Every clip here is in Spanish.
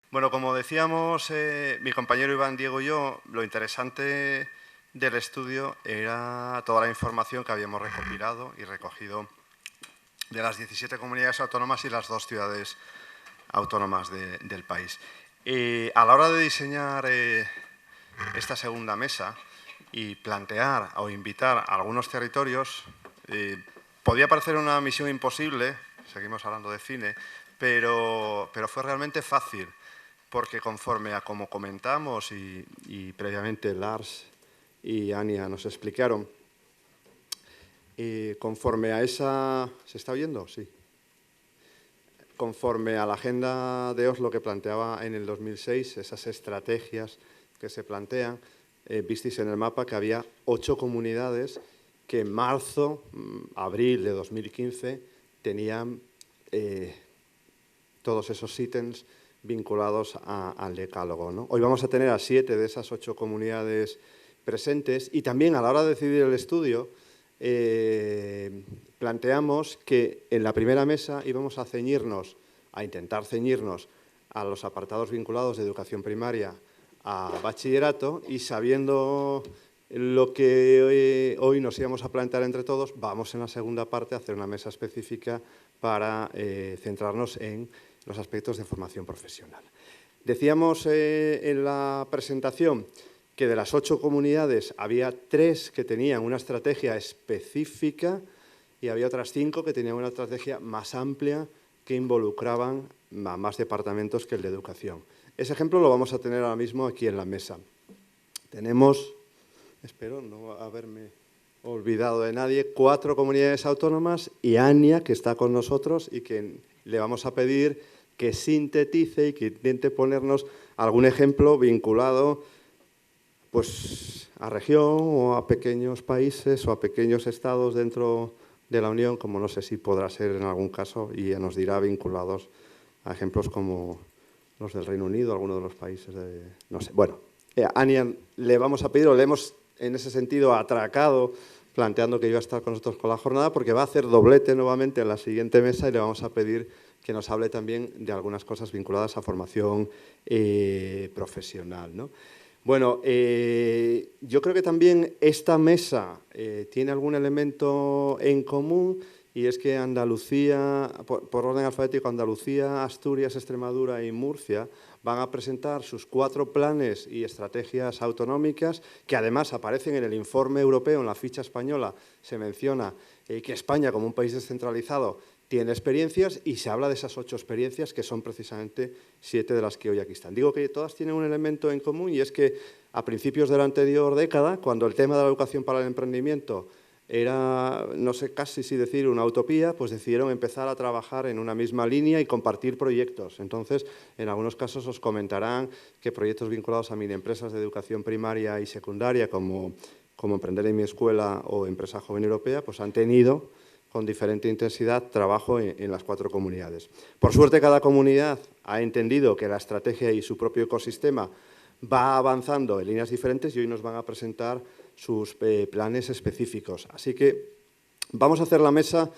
Bueno, como decíamos, mi compañero Iván, Diego y yo, lo interesante del estudio era toda la información que habíamos recopilado y recogido de las 17 comunidades autónomas y las 2 ciudades autónomas del país. A la hora de diseñar esta segunda mesa y plantear o invitar a algunos territorios, podía parecer una misión imposible, seguimos hablando de cine, pero fue realmente fácil, porque conforme a como comentamos y previamente Lars y Ania nos explicaron, conforme a esa... ¿Se está oyendo? Sí. Conforme a la agenda de Oslo que planteaba en el 2006, esas estrategias que se plantean, visteis en el mapa que había 8 comunidades que en marzo, abril de 2015, tenían todos esos ítems vinculados al decálogo, ¿no? Hoy vamos a tener a 7 de esas 8 comunidades presentes y también a la hora de decidir el estudio planteamos que en la primera mesa íbamos a intentar ceñirnos a los apartados vinculados de educación primaria a bachillerato y sabiendo lo que hoy nos íbamos a plantear entre todos, vamos en la segunda parte a hacer una mesa específica para centrarnos en los aspectos de formación profesional. Decíamos en la presentación que de las 8 comunidades había 3 que tenían una estrategia específica y había otras 5 que tenían una estrategia más amplia que involucraban a más departamentos que el de educación. Ese ejemplo lo vamos a tener ahora mismo aquí en la mesa. Tenemos, espero no haberme olvidado de nadie, 4 comunidades autónomas y Ania, que está con nosotros y que le vamos a pedir que sintetice y que intente ponernos algún ejemplo vinculado pues, a región o a pequeños países o a pequeños estados dentro de la Unión, como no sé si podrá ser en algún caso, y nos dirá vinculados a ejemplos como los del Reino Unido, algunos de los países de... no sé. Bueno, a Ania le vamos a pedir, o le hemos en ese sentido atracado, planteando que iba a estar con nosotros con la jornada, porque va a hacer doblete nuevamente en la siguiente mesa y le vamos a pedir que nos hable también de algunas cosas vinculadas a formación profesional, ¿no? Bueno, yo creo que también esta mesa tiene algún elemento en común y es que Andalucía, por orden alfabético, Andalucía, Asturias, Extremadura y Murcia van a presentar sus 4 planes y estrategias autonómicas que además aparecen en el informe europeo, en la ficha española, se menciona que España como un país descentralizado tiene experiencias y se habla de esas 8 experiencias que son precisamente 7 de las que hoy aquí están. Digo que todas tienen un elemento en común y es que a principios de la anterior década, cuando el tema de la educación para el emprendimiento era, no sé casi si decir una utopía, pues decidieron empezar a trabajar en una misma línea y compartir proyectos. Entonces, en algunos casos os comentarán que proyectos vinculados a mini-empresas de educación primaria y secundaria, como Emprender en mi escuela o Empresa Joven Europea, pues han tenido con diferente intensidad trabajo en las 4 comunidades. Por suerte, cada comunidad ha entendido que la estrategia y su propio ecosistema va avanzando en líneas diferentes y hoy nos van a presentar sus planes específicos. Así que vamos a hacer la mesa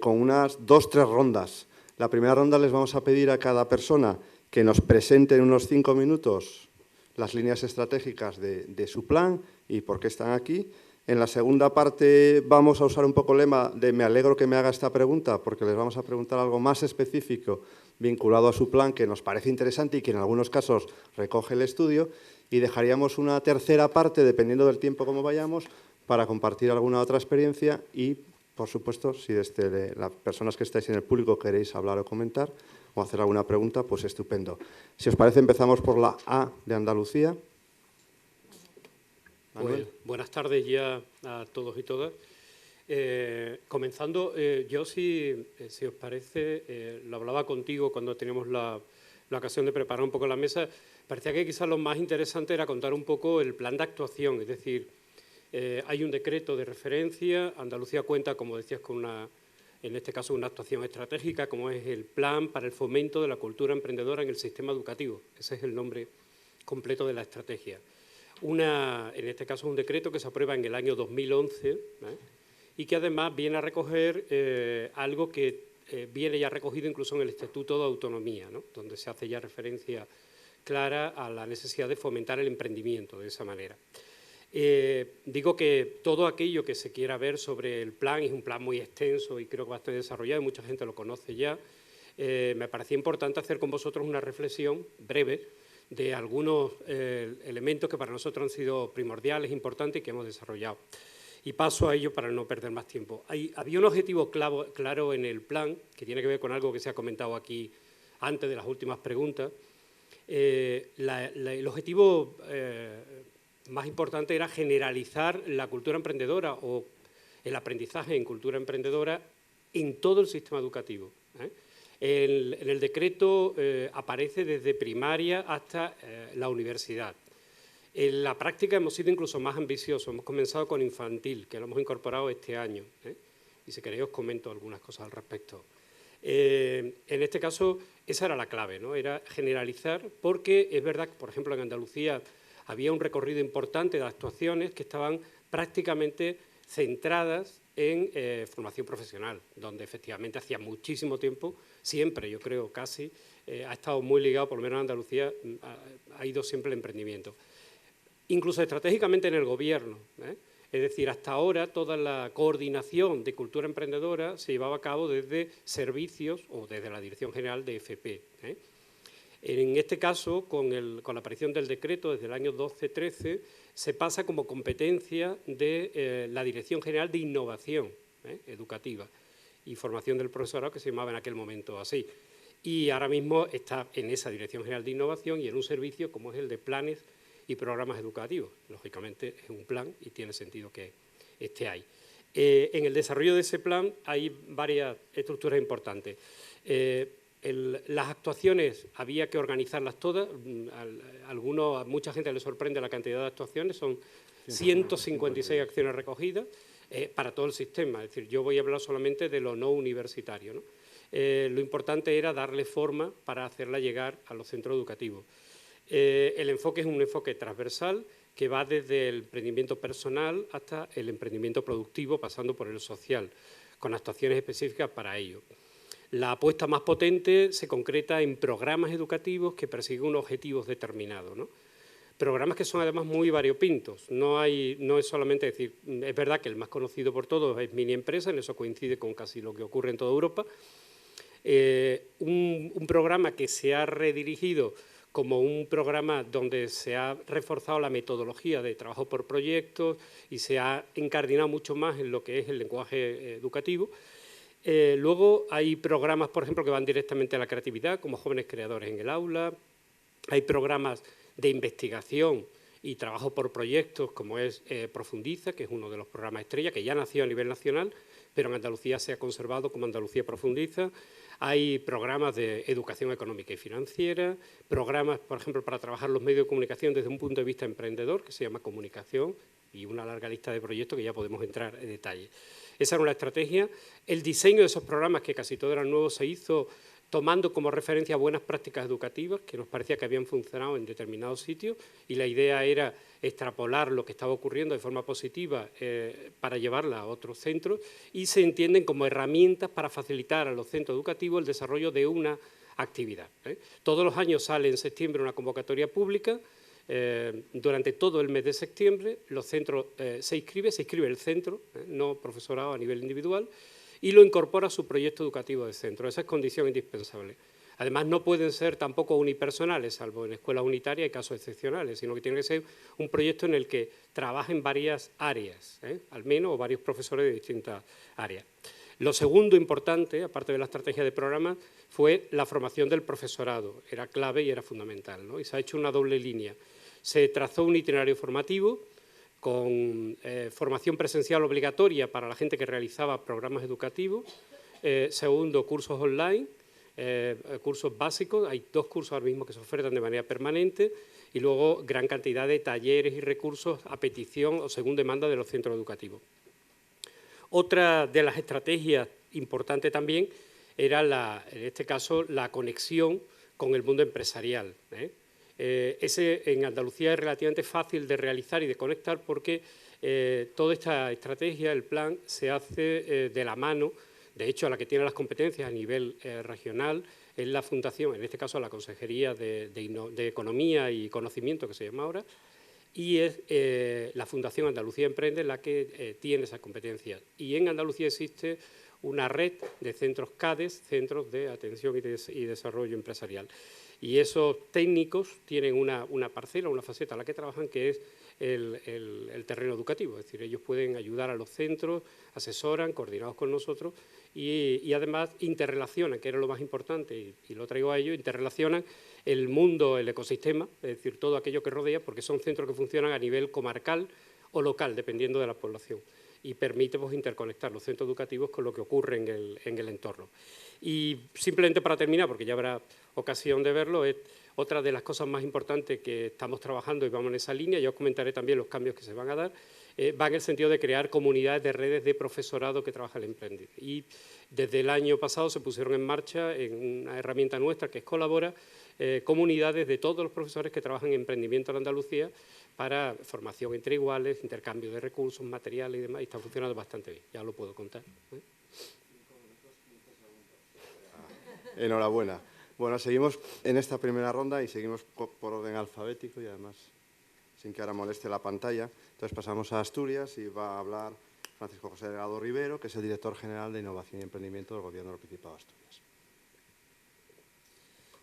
con unas 2-3 rondas. La primera ronda les vamos a pedir a cada persona que nos presente en unos 5 minutos las líneas estratégicas de su plan y por qué están aquí. En la segunda parte vamos a usar un poco el lema de me alegro que me haga esta pregunta porque les vamos a preguntar algo más específico vinculado a su plan que nos parece interesante y que en algunos casos recoge el estudio y dejaríamos una tercera parte, dependiendo del tiempo como vayamos, para compartir alguna otra experiencia y, por supuesto, si desde las personas que estáis en el público queréis hablar o comentar o hacer alguna pregunta, pues estupendo. Si os parece, empezamos por la A de Andalucía. Pues, buenas tardes ya a todos y todas. Comenzando, yo si os parece, lo hablaba contigo cuando teníamos la ocasión de preparar un poco la mesa, parecía que quizás lo más interesante era contar un poco el plan de actuación, es decir, hay un decreto de referencia, Andalucía cuenta, como decías, con en este caso una actuación estratégica, como es el Plan para el Fomento de la Cultura Emprendedora en el Sistema Educativo, ese es el nombre completo de la estrategia. En este caso, un decreto que se aprueba en el año 2011 y que además viene a recoger algo que viene ya recogido incluso en el Estatuto de Autonomía, ¿no? Donde se hace ya referencia clara a la necesidad de fomentar el emprendimiento de esa manera. Digo que todo aquello que se quiera ver sobre el plan, es un plan muy extenso y creo que bastante desarrollado, y mucha gente lo conoce ya. Me parecía importante hacer con vosotros una reflexión breve de algunos elementos que para nosotros han sido primordiales, importantes y que hemos desarrollado. Y paso a ello para no perder más tiempo. Había un objetivo claro en el plan, que tiene que ver con algo que se ha comentado aquí antes de las últimas preguntas. El objetivo más importante era generalizar la cultura emprendedora o el aprendizaje en cultura emprendedora en todo el sistema educativo. En el decreto aparece desde primaria hasta la universidad. En la práctica hemos sido incluso más ambiciosos, hemos comenzado con infantil, que lo hemos incorporado este año, y si queréis os comento algunas cosas al respecto. En este caso, esa era la clave, ¿no? Era generalizar, porque es verdad que, por ejemplo, en Andalucía había un recorrido importante de actuaciones que estaban prácticamente centradas en formación profesional, donde efectivamente hacía muchísimo tiempo, siempre, yo creo, casi, ha estado muy ligado, por lo menos en Andalucía, ha ido siempre el emprendimiento. Incluso estratégicamente en el Gobierno, Es decir, hasta ahora toda la coordinación de cultura emprendedora se llevaba a cabo desde servicios o desde la Dirección General de FP. En este caso, con la aparición del decreto desde el año 12-13, se pasa como competencia de la Dirección General de Innovación Educativa y Formación del Profesorado, que se llamaba en aquel momento así. Y ahora mismo está en esa Dirección General de Innovación y en un servicio como es el de planes y programas educativos. Lógicamente es un plan y tiene sentido que esté ahí. En el desarrollo de ese plan hay varias estructuras importantes. Las actuaciones había que organizarlas todas. A mucha gente le sorprende la cantidad de actuaciones, son 156 acciones recogidas para todo el sistema. Es decir, yo voy a hablar solamente de lo no universitario, ¿no? Lo importante era darle forma para hacerla llegar a los centros educativos. El enfoque es un enfoque transversal que va desde el emprendimiento personal hasta el emprendimiento productivo, pasando por el social, con actuaciones específicas para ello. La apuesta más potente se concreta en programas educativos que persiguen unos objetivos determinados, ¿no? Programas que son además muy variopintos. No es solamente decir, es verdad que el más conocido por todos es Mini Empresa, en eso coincide con casi lo que ocurre en toda Europa. Un programa que se ha redirigido como un programa donde se ha reforzado la metodología de trabajo por proyectos y se ha encardinado mucho más en lo que es el lenguaje educativo. Luego hay programas, por ejemplo, que van directamente a la creatividad, como Jóvenes Creadores en el Aula. Hay programas de investigación y trabajo por proyectos, como es Profundiza, que es uno de los programas estrella, que ya nació a nivel nacional, pero en Andalucía se ha conservado como Andalucía Profundiza. Hay programas de educación económica y financiera, programas, por ejemplo, para trabajar los medios de comunicación desde un punto de vista emprendedor, que se llama Comunicación, y una larga lista de proyectos que ya podemos entrar en detalle. Esa era una estrategia. El diseño de esos programas, que casi todos eran nuevos, se hizo tomando como referencia buenas prácticas educativas que nos parecía que habían funcionado en determinados sitios, y la idea era extrapolar lo que estaba ocurriendo de forma positiva para llevarla a otros centros, y se entienden como herramientas para facilitar a los centros educativos el desarrollo de una actividad. Todos los años sale en septiembre una convocatoria pública. Durante todo el mes de septiembre los centros se inscribe el centro, no profesorado a nivel individual, y lo incorpora a su proyecto educativo de centro. Esa es condición indispensable. Además, no pueden ser tampoco unipersonales, salvo en escuelas unitarias y casos excepcionales, sino que tiene que ser un proyecto en el que trabajen varias áreas, al menos, o varios profesores de distintas áreas. Lo segundo importante, aparte de la estrategia de programas, fue la formación del profesorado. Era clave y era fundamental, ¿no? Y se ha hecho una doble línea. Se trazó un itinerario formativo con formación presencial obligatoria para la gente que realizaba programas educativos. Segundo, cursos online, cursos básicos. Hay 2 cursos ahora mismo que se ofertan de manera permanente, y luego gran cantidad de talleres y recursos a petición o según demanda de los centros educativos. Otra de las estrategias importantes también era, en este caso, la conexión con el mundo empresarial. En Andalucía es relativamente fácil de realizar y de conectar porque toda esta estrategia, el plan, se hace de la mano De hecho, la que tiene las competencias a nivel regional es la Fundación, en este caso la Consejería de Economía y Conocimiento, que se llama ahora, y es la Fundación Andalucía Emprende la que tiene esas competencias. Y en Andalucía existe una red de centros CADES, Centros de Atención y Desarrollo Empresarial. Y esos técnicos tienen una parcela, una faceta a la que trabajan, que es el terreno educativo. Es decir, ellos pueden ayudar a los centros, asesoran, coordinados con nosotros, y además interrelacionan, que era lo más importante, y lo traigo a ello, interrelacionan el mundo, el ecosistema, es decir, todo aquello que rodea, porque son centros que funcionan a nivel comarcal o local, dependiendo de la población, y permite pues, interconectar los centros educativos con lo que ocurre en el entorno. Y simplemente para terminar, porque ya habrá ocasión de verlo, es otra de las cosas más importantes que estamos trabajando y vamos en esa línea, ya os comentaré también los cambios que se van a dar, va en el sentido de crear comunidades de redes de profesorado que trabaja el Emprended. Y desde el año pasado se pusieron en marcha, en una herramienta nuestra que es Colabora, comunidades de todos los profesores que trabajan en emprendimiento en Andalucía para formación entre iguales, intercambio de recursos, materiales y demás, y está funcionando bastante bien, ya lo puedo contar. Enhorabuena. Bueno, seguimos en esta primera ronda y seguimos por orden alfabético y además sin que ahora moleste la pantalla. Entonces pasamos a Asturias y va a hablar Francisco José Delgado Rivero, que es el director general de Innovación y Emprendimiento del Gobierno del Principado de Asturias.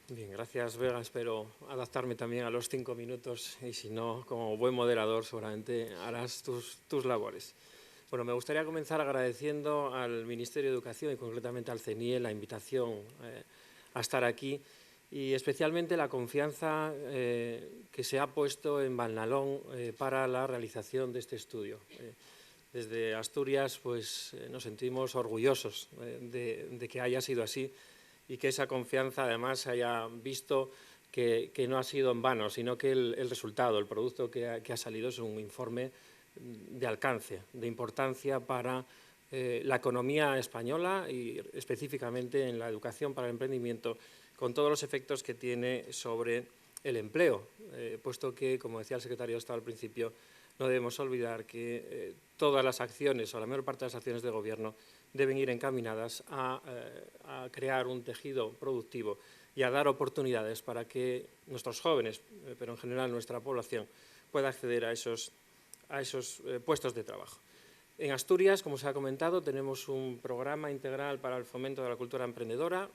Bien, gracias, Vega. Espero adaptarme también a los 5 minutos y si no, como buen moderador, seguramente harás tus labores. Bueno, me gustaría comenzar agradeciendo al Ministerio de Educación y concretamente al CENIE la invitación a estar aquí y especialmente la confianza que se ha puesto en Valnalón para la realización de este estudio. Desde Asturias pues, nos sentimos orgullosos de que haya sido así y que esa confianza además se haya visto que no ha sido en vano, sino que el resultado, el producto que ha salido es un informe de alcance, de importancia para la economía española y específicamente en la educación para el emprendimiento, con todos los efectos que tiene sobre el empleo, puesto que, como decía el secretario de Estado al principio, no debemos olvidar que todas las acciones o la mayor parte de las acciones de gobierno deben ir encaminadas a crear un tejido productivo y a dar oportunidades para que nuestros jóvenes, pero en general nuestra población, pueda acceder a esos puestos de trabajo. En Asturias, como se ha comentado, tenemos un programa integral para el fomento de la cultura emprendedora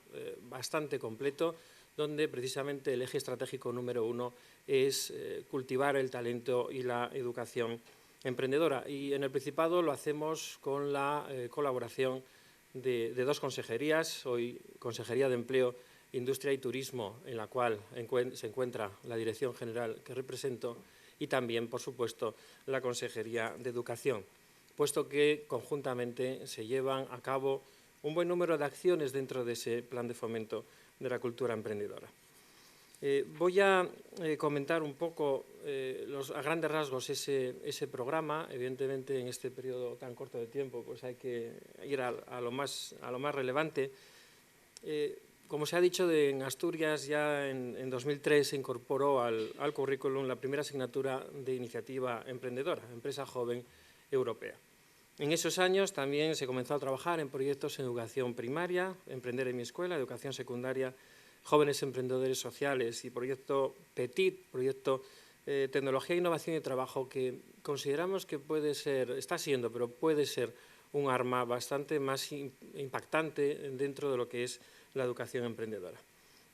bastante completo, donde precisamente el eje estratégico número 1 es cultivar el talento y la educación emprendedora. Y en el Principado lo hacemos con la colaboración de 2 consejerías, hoy Consejería de Empleo, Industria y Turismo, en la cual se encuentra la Dirección General que represento, y también, por supuesto, la Consejería de Educación, puesto que conjuntamente se llevan a cabo un buen número de acciones dentro de ese plan de fomento de la cultura emprendedora. Voy a comentar un poco a grandes rasgos ese programa. Evidentemente, en este periodo tan corto de tiempo pues hay que ir a lo más relevante. Como se ha dicho, en Asturias ya en 2003 se incorporó al currículum la primera asignatura de iniciativa emprendedora, Empresa Joven Europea. En esos años también se comenzó a trabajar en proyectos en educación primaria, Emprender en mi escuela, educación secundaria, Jóvenes Emprendedores Sociales y proyecto PETIT, proyecto Tecnología, Innovación y Trabajo, que consideramos que puede ser, está siendo, pero puede ser un arma bastante más impactante dentro de lo que es la educación emprendedora.